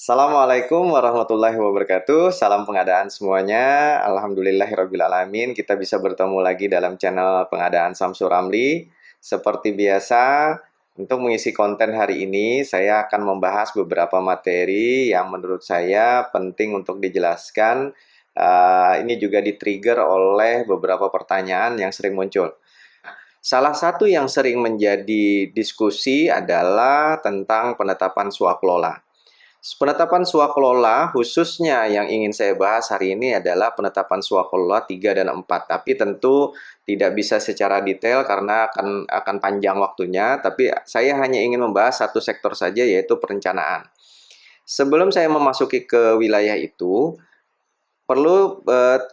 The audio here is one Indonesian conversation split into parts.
Assalamualaikum warahmatullahi wabarakatuh. Salam pengadaan semuanya. Alhamdulillahirrabbilalamin. Kita bisa bertemu lagi dalam channel pengadaan Samsul Ramli. Seperti biasa, untuk mengisi konten hari ini, saya akan membahas beberapa materi yang menurut saya penting untuk dijelaskan. Ini juga di-trigger oleh beberapa pertanyaan yang sering muncul. Salah satu yang sering menjadi diskusi adalah tentang penetapan swaklola. Penetapan swakelola khususnya yang ingin saya bahas hari ini adalah penetapan swakelola 3 dan 4. Tapi tentu tidak bisa secara detail karena akan panjang waktunya, tapi saya hanya ingin membahas satu sektor saja, yaitu perencanaan. Sebelum saya memasuki ke wilayah itu, perlu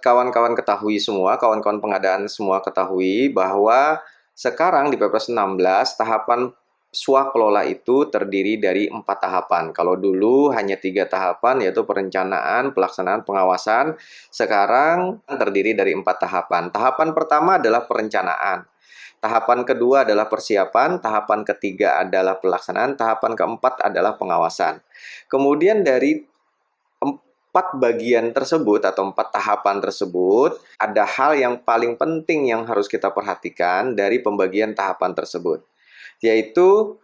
kawan-kawan ketahui semua, kawan-kawan pengadaan semua ketahui bahwa sekarang di Perpres 16 tahapan swakelola itu terdiri dari 4 tahapan. Kalau dulu hanya 3 tahapan, yaitu perencanaan, pelaksanaan, pengawasan. Sekarang terdiri dari 4 tahapan. Tahapan pertama adalah perencanaan. Tahapan kedua adalah persiapan, tahapan ketiga adalah pelaksanaan, tahapan keempat adalah pengawasan. Kemudian dari 4 bagian tersebut atau 4 tahapan tersebut, ada hal yang paling penting yang harus kita perhatikan dari pembagian tahapan tersebut, yaitu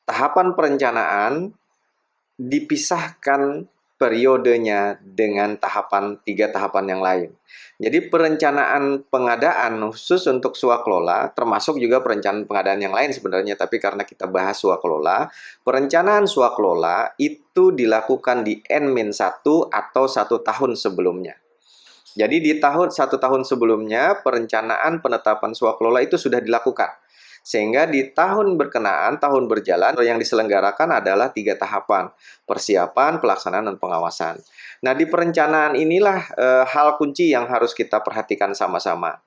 tahapan perencanaan dipisahkan periodenya dengan 3 tahapan yang lain. Jadi perencanaan pengadaan khusus untuk swaklola, termasuk juga perencanaan pengadaan yang lain sebenarnya, tapi karena kita bahas swaklola, perencanaan swaklola itu dilakukan di N-1 atau 1 tahun sebelumnya. Jadi di 1 tahun sebelumnya perencanaan penetapan swaklola itu sudah dilakukan. Sehingga di tahun berkenaan, tahun berjalan, yang diselenggarakan adalah 3 tahapan, persiapan, pelaksanaan, dan pengawasan. Nah, di perencanaan inilah hal kunci yang harus kita perhatikan sama-sama.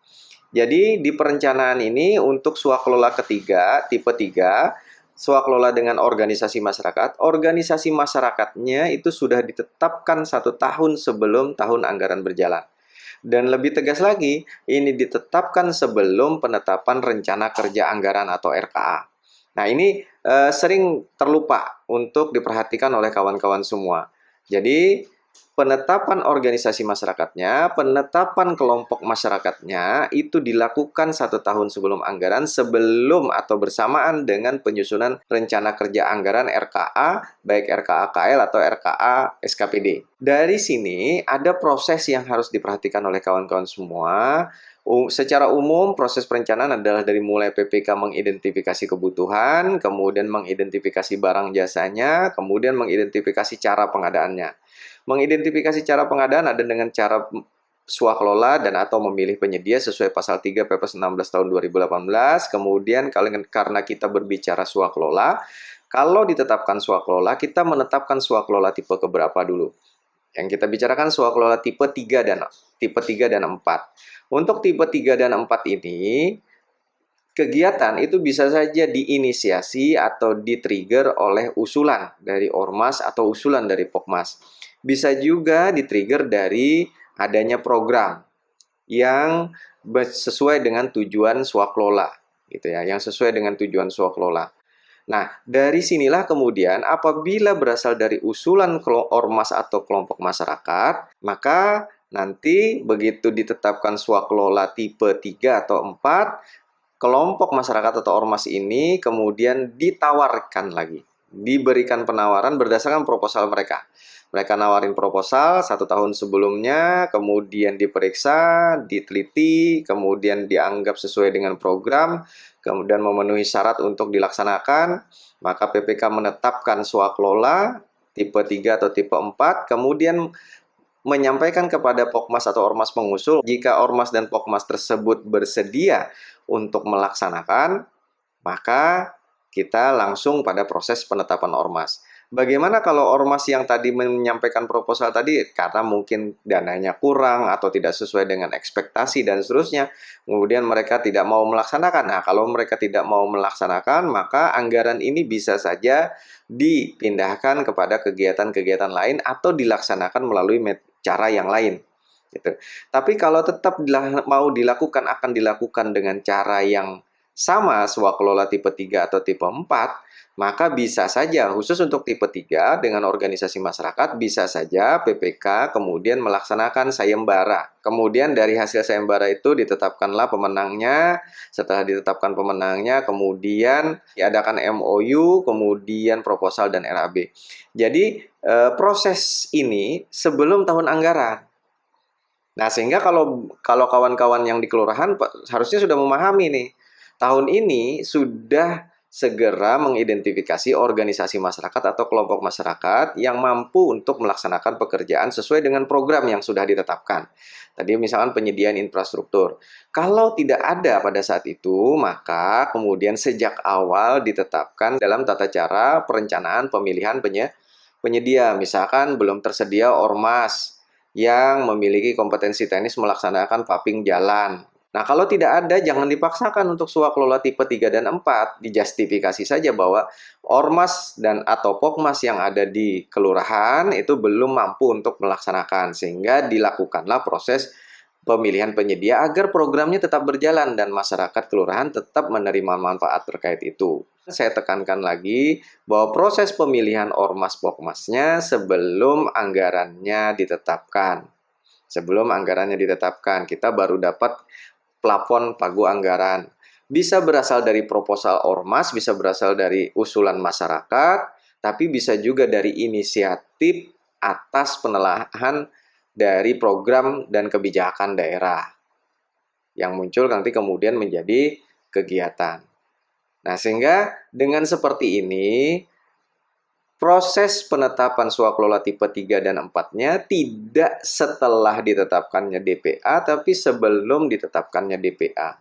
Jadi, di perencanaan ini untuk swaklola ketiga, tipe 3, swaklola dengan organisasi masyarakatnya itu sudah ditetapkan 1 tahun sebelum tahun anggaran berjalan. Dan lebih tegas lagi, ini ditetapkan sebelum penetapan rencana kerja anggaran atau RKA. Nah, ini sering terlupa untuk diperhatikan oleh kawan-kawan semua. Jadi, penetapan organisasi masyarakatnya, penetapan kelompok masyarakatnya itu dilakukan 1 tahun sebelum anggaran, sebelum atau bersamaan dengan penyusunan rencana kerja anggaran RKA, baik RKA KL atau RKA SKPD. Dari sini ada proses yang harus diperhatikan oleh kawan-kawan semua. Secara umum, proses perencanaan adalah dari mulai PPK mengidentifikasi kebutuhan, kemudian mengidentifikasi barang jasanya, kemudian mengidentifikasi cara pengadaannya. Mengidentifikasi cara pengadaan ada dengan cara swaklola dan atau memilih penyedia sesuai pasal 3 Perpres 16 tahun 2018. Kemudian karena kita berbicara swaklola, kalau ditetapkan swaklola, kita menetapkan swaklola tipe keberapa dulu. Yang kita bicarakan swaklola tipe 3 dan 4. Untuk tipe 3 dan 4 ini, kegiatan itu bisa saja diinisiasi atau di-trigger oleh usulan dari Ormas atau usulan dari Pokmas. Bisa juga di-trigger dari adanya program yang sesuai dengan tujuan swaklola, gitu ya, yang sesuai dengan tujuan swaklola. Nah, dari sinilah kemudian apabila berasal dari usulan ormas atau kelompok masyarakat, maka nanti begitu ditetapkan swaklola tipe 3 atau 4, kelompok masyarakat atau ormas ini kemudian ditawarkan lagi, diberikan penawaran berdasarkan proposal mereka. Mereka nawarin proposal 1 tahun sebelumnya, kemudian diperiksa, diteliti, kemudian dianggap sesuai dengan program, kemudian memenuhi syarat untuk dilaksanakan, maka PPK menetapkan swaklola tipe 3 atau tipe 4, kemudian menyampaikan kepada Pokmas atau Ormas pengusul. Jika Ormas dan Pokmas tersebut bersedia untuk melaksanakan, maka kita langsung pada proses penetapan Ormas. Bagaimana kalau Ormas yang tadi menyampaikan proposal tadi, karena mungkin dananya kurang atau tidak sesuai dengan ekspektasi dan seterusnya, kemudian mereka tidak mau melaksanakan. Nah, kalau mereka tidak mau melaksanakan, maka anggaran ini bisa saja dipindahkan kepada kegiatan-kegiatan lain atau dilaksanakan melalui cara yang lain. Gitu. Tapi kalau tetap mau dilakukan, akan dilakukan dengan cara yang sama swakelola tipe 3 atau tipe 4, maka bisa saja khusus untuk tipe 3 dengan organisasi masyarakat bisa saja PPK kemudian melaksanakan sayembara. Kemudian dari hasil sayembara itu ditetapkanlah pemenangnya. Setelah ditetapkan pemenangnya kemudian diadakan MOU, kemudian proposal dan RAB. Jadi proses ini sebelum tahun anggaran. Nah, sehingga kalau kawan-kawan yang di kelurahan harusnya sudah memahami nih. Tahun ini sudah segera mengidentifikasi organisasi masyarakat atau kelompok masyarakat yang mampu untuk melaksanakan pekerjaan sesuai dengan program yang sudah ditetapkan. Tadi misalkan penyediaan infrastruktur. Kalau tidak ada pada saat itu, maka kemudian sejak awal ditetapkan dalam tata cara perencanaan pemilihan penyedia. Misalkan belum tersedia ormas yang memiliki kompetensi teknis melaksanakan paving jalan. Nah, kalau tidak ada, jangan dipaksakan untuk swakelola tipe 3 dan 4. Dijustifikasi saja bahwa ormas dan atau pokmas yang ada di kelurahan itu belum mampu untuk melaksanakan. Sehingga dilakukanlah proses pemilihan penyedia agar programnya tetap berjalan dan masyarakat kelurahan tetap menerima manfaat terkait itu. Saya tekankan lagi bahwa proses pemilihan ormas pokmasnya sebelum anggarannya ditetapkan. Sebelum anggarannya ditetapkan, kita baru dapat plafon pagu anggaran. Bisa berasal dari proposal ormas, bisa berasal dari usulan masyarakat, tapi bisa juga dari inisiatif atas penelaahan dari program dan kebijakan daerah yang muncul nanti kemudian menjadi kegiatan. Nah, sehingga dengan seperti ini, proses penetapan swakelola tipe 3 dan 4-nya tidak setelah ditetapkannya DPA, tapi sebelum ditetapkannya DPA.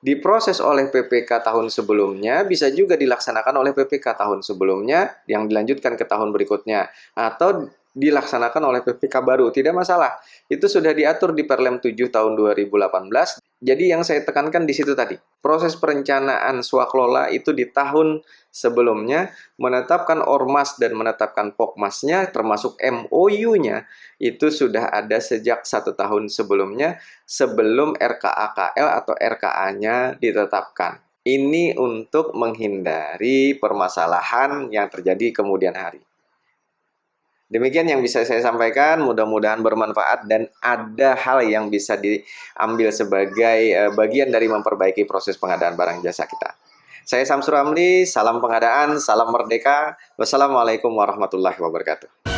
Diproses oleh PPK tahun sebelumnya, bisa juga dilaksanakan oleh PPK tahun sebelumnya yang dilanjutkan ke tahun berikutnya. Atau dilaksanakan oleh PPK baru, tidak masalah. Itu sudah diatur di Perlem 7 tahun 2018. Jadi yang saya tekankan di situ tadi, proses perencanaan swakelola itu di tahun sebelumnya, menetapkan ormas dan menetapkan pokmasnya, termasuk MOU-nya, itu sudah ada sejak 1 tahun sebelumnya, sebelum RKA-KL atau RKA-nya ditetapkan. Ini untuk menghindari permasalahan yang terjadi kemudian hari. Demikian yang bisa saya sampaikan, mudah-mudahan bermanfaat dan ada hal yang bisa diambil sebagai bagian dari memperbaiki proses pengadaan barang jasa kita. Saya Samsul Ramli, salam pengadaan, salam merdeka. Wassalamualaikum warahmatullahi wabarakatuh.